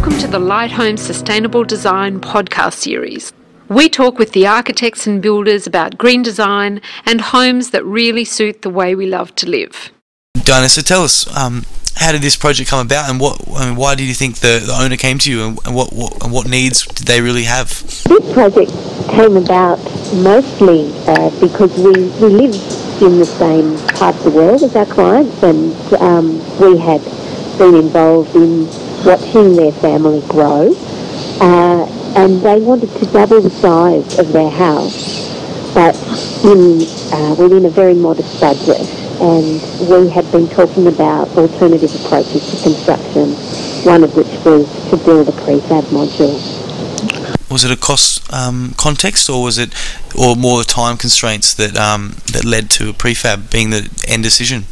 Welcome to the Light Home Sustainable Design podcast series. We talk with the architects and builders about green design and homes that really suit the way we love to live. Diana, so tell us, how did this project come about, and why did you think the owner came to you, and what needs did they really have? This project came about mostly because we live in the same part of the world as our clients, and we had been involved in watching their family grow, and they wanted to double the size of their house, but within a very modest budget. And we had been talking about alternative approaches to construction, one of which was to build a prefab module. Was it a cost context, or was it, or more time constraints that led to a prefab being the end decision?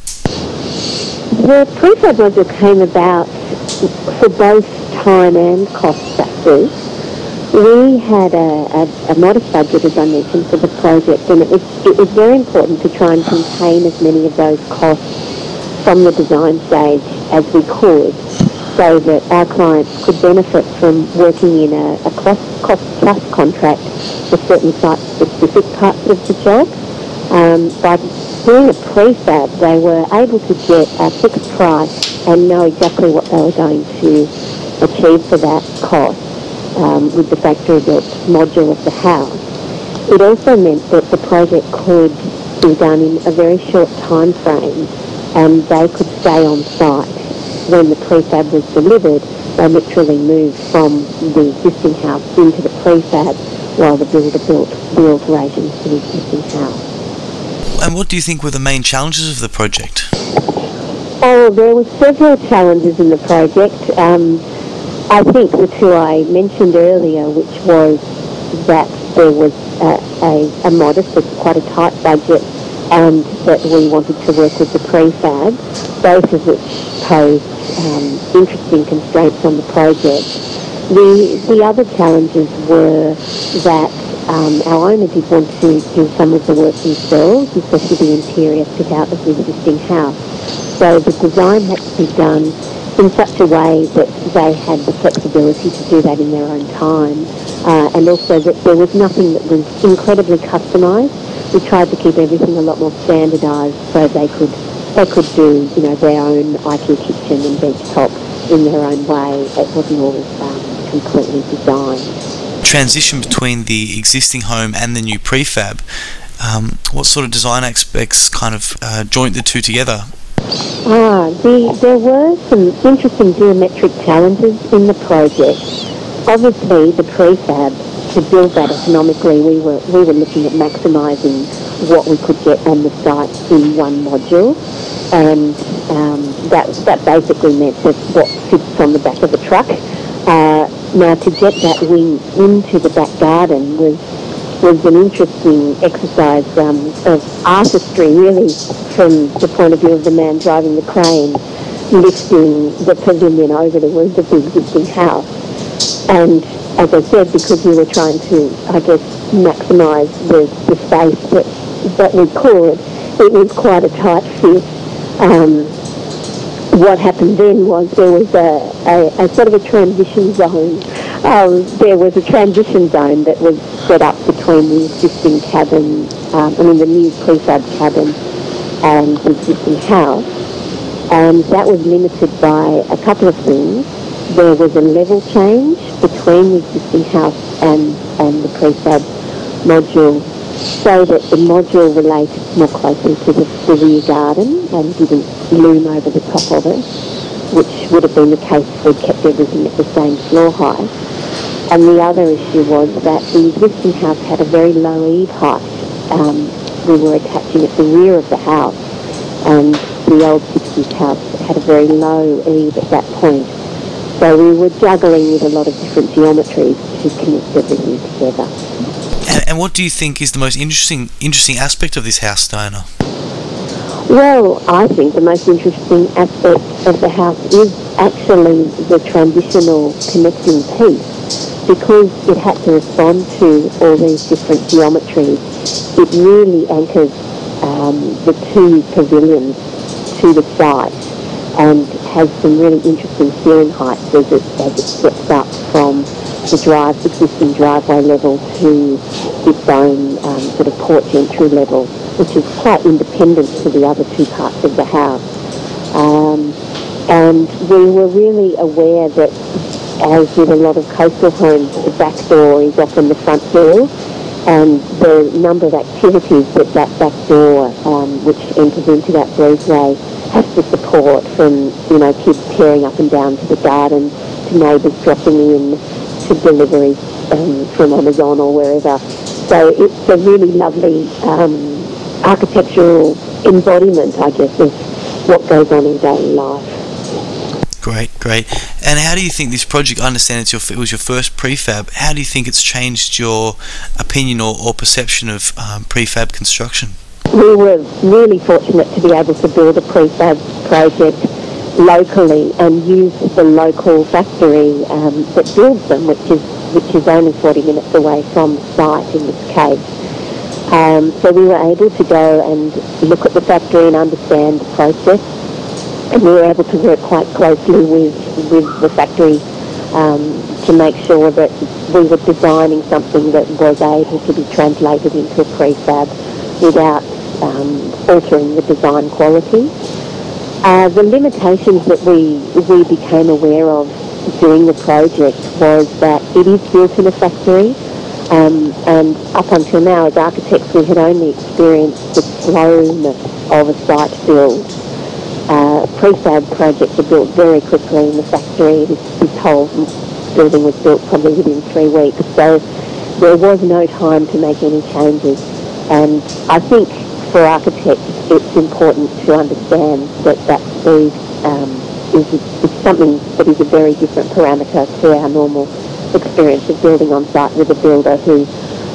The prefab module came about for both time and cost factors. We had a modest budget, as I mentioned, for the project, and it was very important to try and contain as many of those costs from the design stage as we could, so that our clients could benefit from working in a cost-plus contract for certain site-specific parts of the job. By doing a prefab, they were able to get a fixed price and know exactly what they were going to achieve for that cost with the factory-built module of the house. It also meant that the project could be done in a very short time frame, and they could stay on site. When the prefab was delivered, they literally moved from the existing house into the prefab while the builder built the alterations to the existing house. And what do you think were the main challenges of the project? Oh, there were several challenges in the project. I think the two I mentioned earlier, which was that there was a modest, but quite a tight budget, and that we wanted to work with the prefab, both of which posed interesting constraints on the project. The other challenges were that our owner did want to do some of the work themselves, especially the interior fit out of the existing house. So the design had to be done in such a way that they had the flexibility to do that in their own time, and also that there was nothing that was incredibly customised. We tried to keep everything a lot more standardised, so they could do, their own IQ kitchen and bench top in their own way. It wasn't all completely designed. Transition between the existing home and the new prefab, what sort of design aspects kind of joint the two together? There were some interesting geometric challenges in the project. Obviously, the prefab, to build that economically, we were looking at maximising what we could get on the site in one module, and that basically meant that what fits on the back of the truck. Now, to get that wing into the back garden was an interesting exercise of artistry, really, from the point of view of the man driving the crane, lifting the pavilion over the roof of the existing house. And as I said, because we were trying to, maximise the space that we could, it was quite a tight fit. What happened then was there was a sort of a transition zone. There was a transition zone that was set up between the existing cabin, the new prefab cabin and the existing house. And that was limited by a couple of things. There was a level change between the existing house and the prefab module, so that the module related more closely to the rear garden and didn't loom over the top of it, which would have been the case if we'd kept everything at the same floor height. And the other issue was that the existing house had a very low eave height. We were attaching at the rear of the house, and the old 60s house had a very low eave at that point. So we were juggling with a lot of different geometries to connect everything together. And what do you think is the most interesting aspect of this house, Diana? Well, I think the most interesting aspect of the house is actually the transitional connecting piece, because it had to respond to all these different geometries. It really anchors the two pavilions to the site and has some really interesting ceiling heights as it steps steps up from the existing driveway level to its own sort of porch entry level, which is quite independent to the other two parts of the house. And we were really aware that, as with a lot of coastal homes, the back door is often the front door, and the number of activities that back door, which enters into that breezeway, has to support, from kids tearing up and down to the garden, to neighbours dropping in, to deliveries from Amazon or wherever. So it's a really lovely architectural embodiment, I guess, of what goes on in daily life. Great. And how do you think this project, I understand it was your first prefab, how do you think it's changed your opinion or perception of prefab construction? We were really fortunate to be able to build a prefab project locally and use the local factory that builds them, which is only 40 minutes away from the site in this case. So we were able to go and look at the factory and understand the process, and we were able to work quite closely with the factory to make sure that we were designing something that was able to be translated into a prefab without altering the design quality. The limitations that we became aware of doing the project was that it is built in a factory, and up until now, as architects, we had only experienced the slowness of a site build. Prefab projects are built very quickly in the factory. This whole building was built probably within 3 weeks, so there was no time to make any changes. And I think for architects, it's important to understand that speed is something that is a very different parameter to our normal experience of building on site with a builder who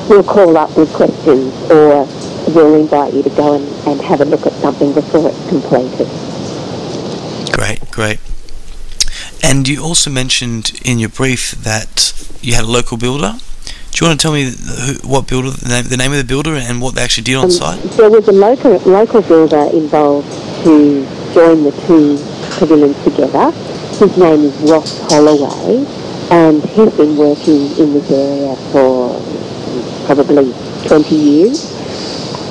will call up with questions or will invite you to go and have a look at something before it's completed. Great. And you also mentioned in your brief that you had a local builder. Do you want to tell me what builder, the name of the builder, and what they actually did on site? There was a local builder involved to join the two pavilions together. His name is Ross Holloway, and he's been working in this area for probably 20 years.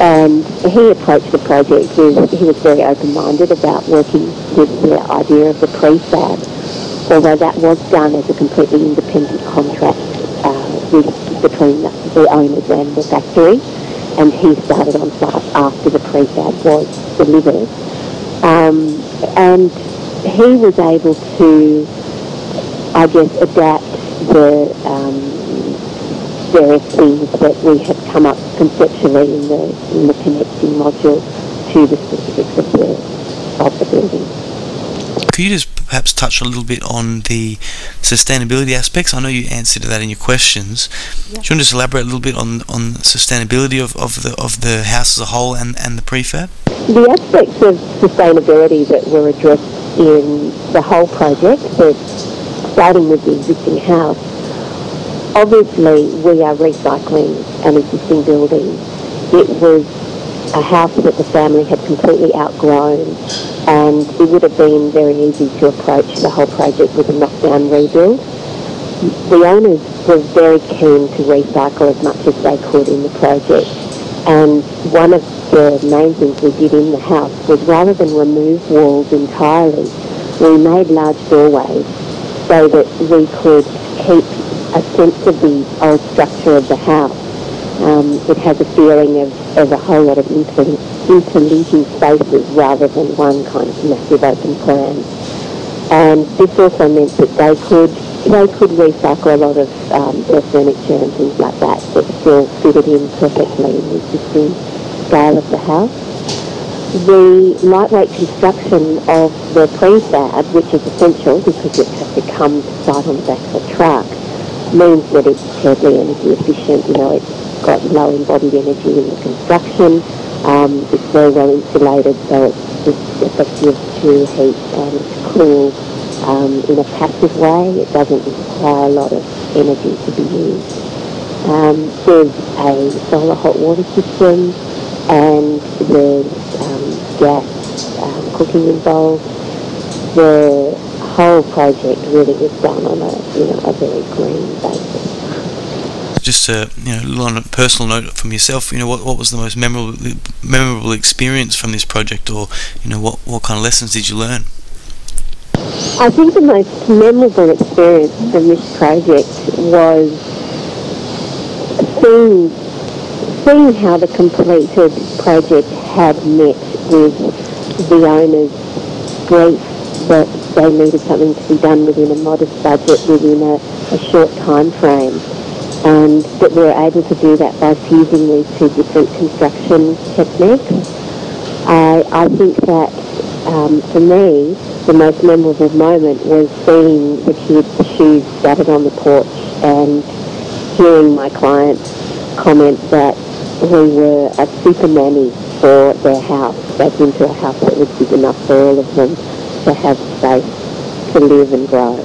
And he approached the project he was very open-minded about working with the idea of the prefab, although that was done as a completely independent contract between the owners and the factory, and he started on site after the prefab was delivered. And he was able to, I guess, adapt the various things that we had come up conceptually in the connecting module to the specifics of the building. Could you just perhaps touch a little bit on the sustainability aspects? I know you answered that in your questions. Yep. Do you want to just elaborate a little bit on the sustainability of the house as a whole and the prefab? The aspects of sustainability that were addressed in the whole project, starting with the existing house, obviously we are recycling an existing building. It was a house that the family had completely outgrown, and it would have been very easy to approach the whole project with a knockdown rebuild. The owners were very keen to recycle as much as they could in the project, and one of the main things we did in the house was, rather than remove walls entirely, we made large doorways so that we could keep a sense of the old structure of the house. It has a feeling of a whole lot of interlinking spaces rather than one kind of massive open plan. And this also meant that they could recycle a lot of their furniture and things like that still fitted in perfectly in the existing scale of the house. The lightweight construction of the prefab, which is essential because it has to come to site on the back of a truck, means that it's terribly energy efficient. It's got low embodied energy in the construction. It's very well insulated, so it's effective to heat and cool in a passive way. It doesn't require a lot of energy to be used. There's a solar hot water system, and there's gas cooking involved. The whole project really was done on a very green basis. Just on a personal note from yourself, what was the most memorable experience from this project, or what kind of lessons did you learn? I think the most memorable experience from this project was seeing how the completed project had met with the owner's brief that they needed something to be done within a modest budget, within a short time frame, and that we were able to do that by fusing these two different construction techniques. I think that for me, the most memorable moment was seeing the kids' shoes scattered on the porch and hearing my clients comment that we were a super nanny for their house, back into a house that was big enough for all of them to have space to live and grow.